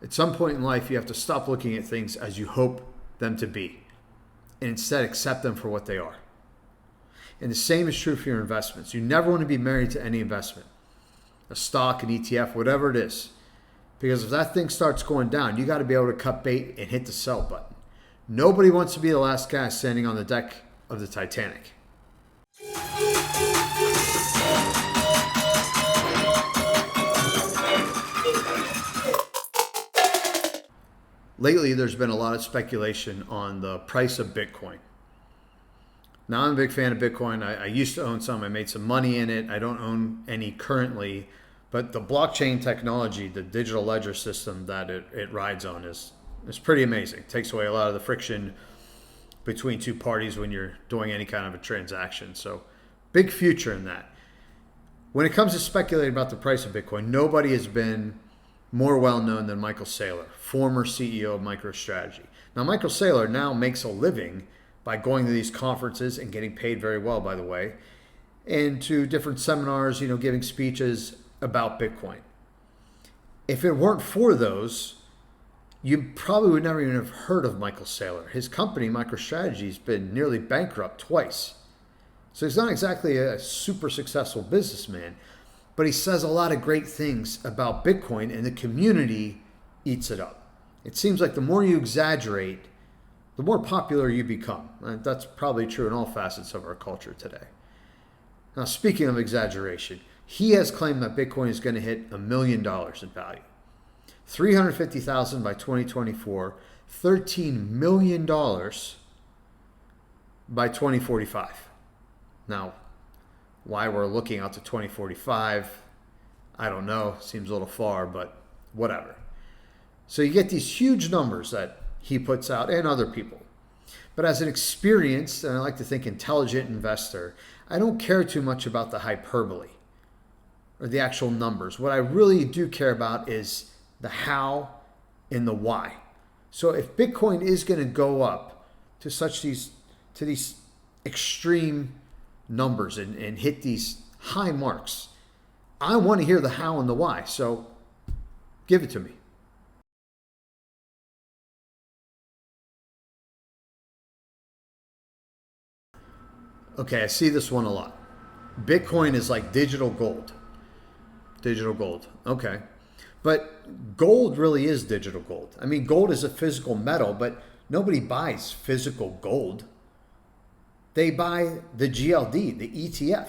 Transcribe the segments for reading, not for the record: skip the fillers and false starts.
At some point in life, you have to stop looking at things as you hope them to be and instead accept them for what they are. And the same is true for your investments. You never want to be married to any investment, a stock, an ETF, whatever it is. Because if that thing starts going down, you got to be able to cut bait and hit the sell button. Nobody wants to be the last guy standing on the deck of the Titanic. Lately, there's been a lot of speculation on the price of Bitcoin. Now, I'm a big fan of Bitcoin. I used to own some. I made some money in it. I don't own any currently. But the blockchain technology, the digital ledger system that it rides on is pretty amazing. It takes away a lot of the friction between two parties when you're doing any kind of a transaction. So big future in that. When it comes to speculating about the price of Bitcoin, nobody has been more well known than Michael Saylor, former CEO of MicroStrategy. Now, Michael Saylor now makes a living by going to these conferences and getting paid very well, by the way, and to different seminars, giving speeches about Bitcoin. If it weren't for those, you probably would never even have heard of Michael Saylor. His company, MicroStrategy, has been nearly bankrupt twice. So he's not exactly a super successful businessman, but he says a lot of great things about Bitcoin, and the community eats it up. It seems like the more you exaggerate, the more popular you become. And that's probably true in all facets of our culture today. Now, speaking of exaggeration, he has claimed that Bitcoin is going to hit $1 million in value. $350,000 by 2024, $13 million by 2045. Now, why we're looking out to 2045, I don't know. Seems a little far, but whatever. So you get these huge numbers that he puts out and other people. But as an experienced, and I like to think intelligent investor, I don't care too much about the hyperbole or the actual numbers. What I really do care about is the how and the why. So if Bitcoin is going to go up to these extreme numbers and hit these high marks, I want to hear the how and the why. So give it to me. Okay, I see this one a lot. Bitcoin is like digital gold. Digital gold. Okay. But gold really is digital gold. I mean, gold is a physical metal, but nobody buys physical gold. They buy the GLD, the ETF.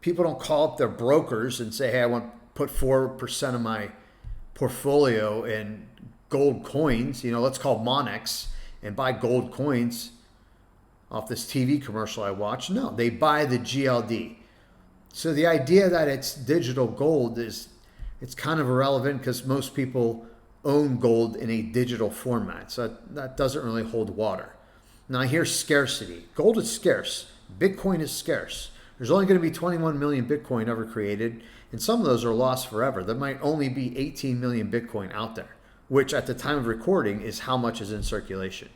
People don't call up their brokers and say, hey, I want to put 4% of my portfolio in gold coins. Let's call Monex and buy gold coins off this TV commercial I watched. No, they buy the GLD. So the idea that it's digital gold it's kind of irrelevant because most people own gold in a digital format. So that doesn't really hold water. Now here's scarcity. Gold is scarce. Bitcoin is scarce. There's only going to be 21 million Bitcoin ever created, and some of those are lost forever. There might only be 18 million Bitcoin out there, which at the time of recording is how much is in circulation.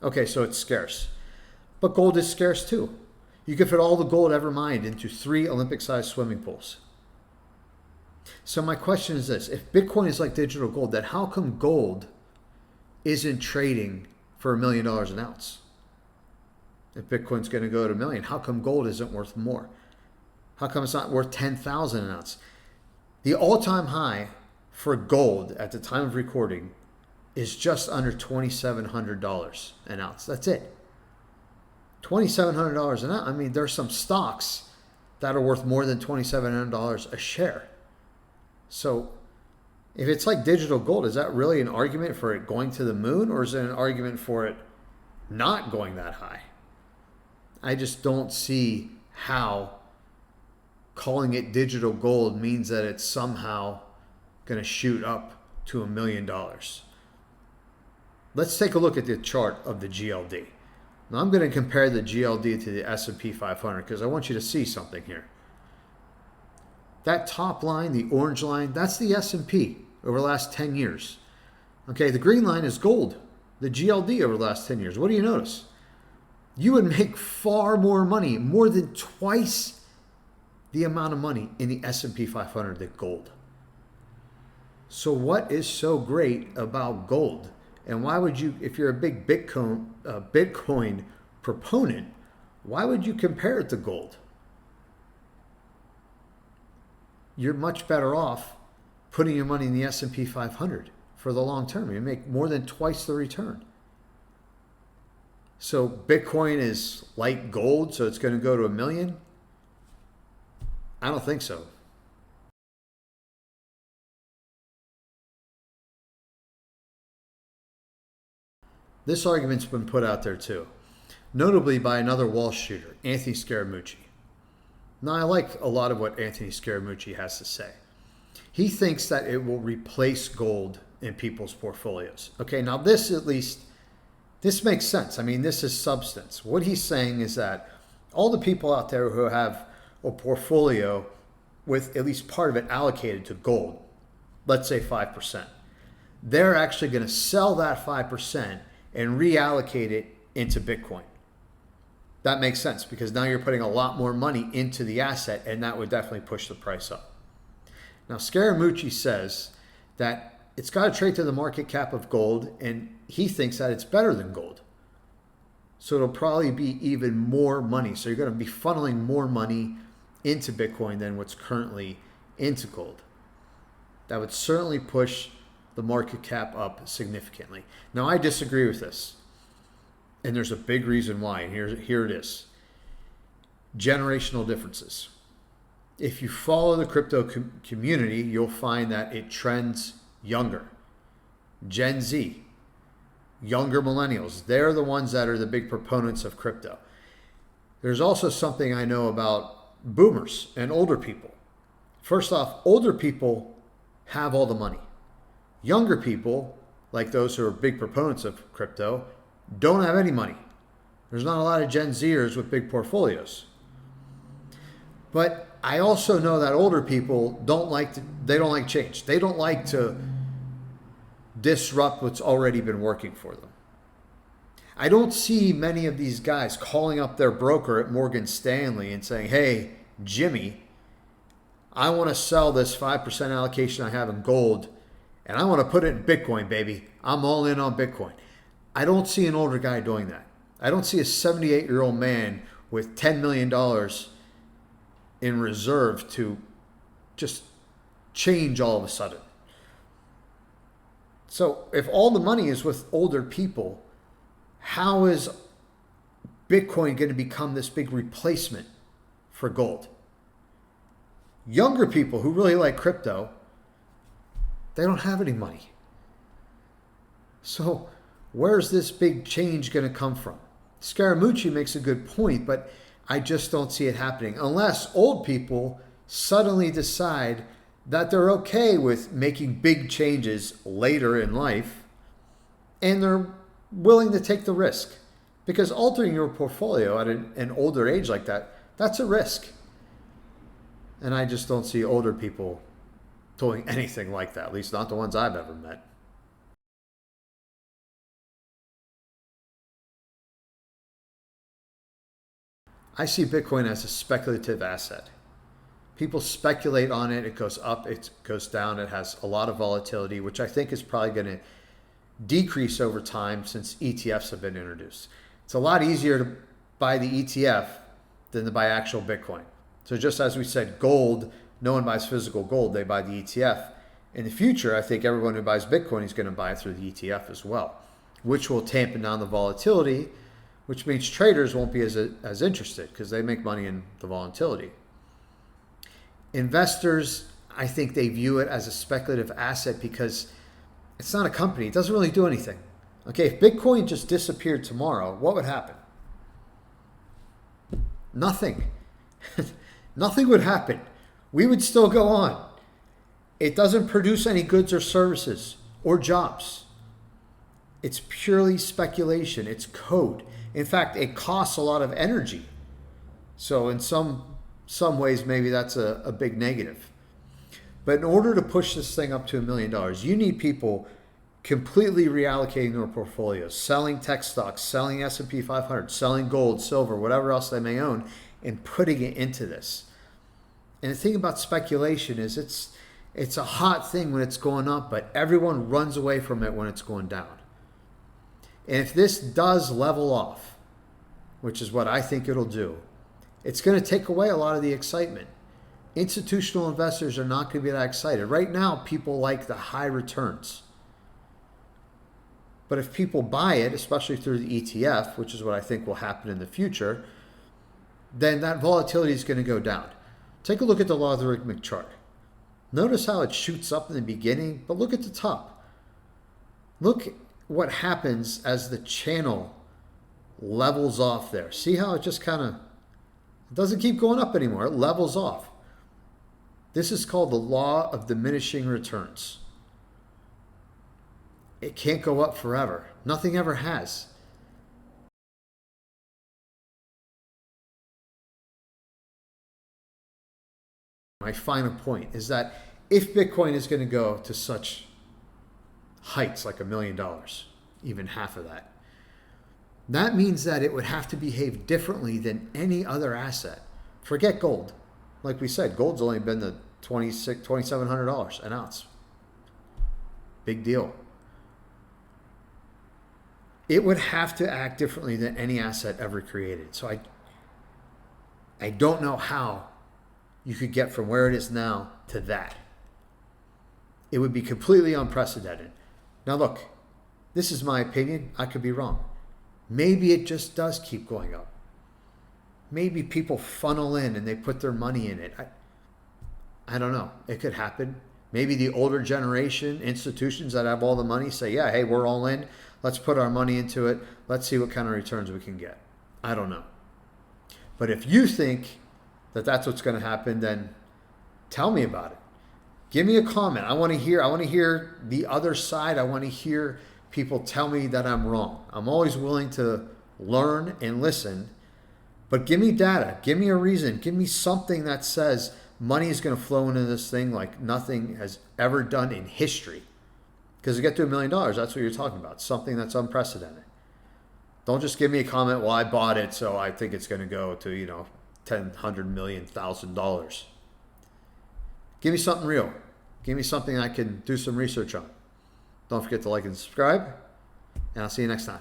Okay, so it's scarce. But gold is scarce too. You could fit all the gold ever mined into 3 Olympic-sized swimming pools. So my question is this: if Bitcoin is like digital gold, then how come gold isn't trading for $1 million an ounce? If Bitcoin's going to go to $1 million, how come gold isn't worth more? How come it's not worth $10,000 an ounce? The all-time high for gold at the time of recording is just under $2,700 an ounce. That's it. $2,700 an ounce. I mean, there's some stocks that are worth more than $2,700 a share. So if it's like digital gold, is that really an argument for it going to the moon, or is it an argument for it not going that high? I just don't see how calling it digital gold means that it's somehow going to shoot up to $1 million. Let's take a look at the chart of the GLD. Now I'm going to compare the GLD to the S&P 500 because I want you to see something here. That top line, the orange line, that's the S&P over the last 10 years. Okay, the green line is gold, the GLD over the last 10 years. What do you notice? You would make far more money, more than twice the amount of money in the S&P 500 than gold. So what is so great about gold? And why would you, if you're a big Bitcoin proponent, why would you compare it to gold? You're much better off putting your money in the S&P 500 for the long term. You make more than twice the return. So Bitcoin is like gold, so it's going to go to 1 million? I don't think so. This argument's been put out there too, notably by another Wall Streeter, Anthony Scaramucci. Now, I like a lot of what Anthony Scaramucci has to say. He thinks that it will replace gold in people's portfolios. Okay, now this at least, this makes sense. I mean, this is substance. What he's saying is that all the people out there who have a portfolio with at least part of it allocated to gold, let's say 5%, they're actually going to sell that 5% and reallocate it into Bitcoin. That makes sense because now you're putting a lot more money into the asset, and that would definitely push the price up. Now, Scaramucci says that it's got to trade to the market cap of gold, and he thinks that it's better than gold. So it'll probably be even more money. So you're going to be funneling more money into Bitcoin than what's currently into gold. That would certainly push the market cap up significantly. Now, I disagree with this, and there's a big reason why, and here it is. Generational differences. If you follow the crypto community, you'll find that it trends younger. Gen Z, younger millennials, they're the ones that are the big proponents of crypto. There's also something I know about boomers and older people. First off, older people have all the money. Younger people, like those who are big proponents of crypto, don't have any money. There's not a lot of Gen Zers with big portfolios. But I also know that older people don't like change. They don't like to disrupt what's already been working for them. I don't see many of these guys calling up their broker at Morgan Stanley and saying, "Hey, Jimmy, I want to sell this 5% allocation I have in gold, and I want to put it in Bitcoin, baby. I'm all in on Bitcoin." I don't see an older guy doing that. I don't see a 78-year-old man with $10 million in reserve to just change all of a sudden. So if all the money is with older people, how is Bitcoin going to become this big replacement for gold? Younger people who really like crypto, they don't have any money. So where's this big change going to come from? Scaramucci makes a good point, but I just don't see it happening unless old people suddenly decide that they're okay with making big changes later in life and they're willing to take the risk. Because altering your portfolio at an older age like that, that's a risk. And I just don't see older people doing anything like that, at least not the ones I've ever met. I see Bitcoin as a speculative asset. People speculate on it. It goes up, it goes down. It has a lot of volatility, which I think is probably going to decrease over time since ETFs have been introduced. It's a lot easier to buy the ETF than to buy actual Bitcoin. So just as we said, gold, no one buys physical gold, they buy the ETF. In the future, I think everyone who buys Bitcoin is going to buy it through the ETF as well, which will tampen down the volatility, which means traders won't be as interested because they make money in the volatility. Investors, I think they view it as a speculative asset because it's not a company. It doesn't really do anything. Okay, if Bitcoin just disappeared tomorrow, what would happen? Nothing. Nothing would happen. We would still go on. It doesn't produce any goods or services or jobs. It's purely speculation. It's code. In fact, it costs a lot of energy. So in some ways, maybe that's a big negative. But in order to push this thing up to $1 million, you need people completely reallocating their portfolios, selling tech stocks, selling S&P 500, selling gold, silver, whatever else they may own, and putting it into this. And the thing about speculation is it's It's a hot thing when it's going up, but everyone runs away from it when it's going down. And if this does level off, which is what I think it'll do, it's going to take away a lot of the excitement. Institutional investors are not going to be that excited. Right now, people like the high returns. But if people buy it, especially through the ETF, which is what I think will happen in the future, then that volatility is going to go down. Take a look at the logarithmic chart. Notice how it shoots up in the beginning, but look at the top. Look what happens as the channel levels off there. See how it just kind of doesn't keep going up anymore. It levels off. This is called the law of diminishing returns. It can't go up forever. Nothing ever has. My final point is that if Bitcoin is going to go to such heights like $1 million, even half of that, that means that it would have to behave differently than any other asset. Forget gold. Like we said, gold's only been the $2,700 an ounce. Big deal. It would have to act differently than any asset ever created. So I don't know how you could get from where it is now to that. It would be completely unprecedented. Now look, this is my opinion. I could be wrong. Maybe it just does keep going up. Maybe people funnel in and they put their money in it. I don't know. It could happen. Maybe the older generation, institutions that have all the money say, yeah, hey, we're all in. Let's put our money into it. Let's see what kind of returns we can get. I don't know. But if you think that that's what's going to happen, then tell me about it. Give me a comment. I want to hear the other side. I want to hear people tell me that I'm wrong. I'm always willing to learn and listen, but give me data. Give me a reason. Give me something that says money is going to flow into this thing like nothing has ever done in history. Because to get to $1 million, that's what you're talking about. Something that's unprecedented. Don't just give me a comment, well, I bought it, so I think it's going to go to, $10, $100 million, $1,000. Give me something real. Give me something I can do some research on. Don't forget to like and subscribe, and I'll see you next time.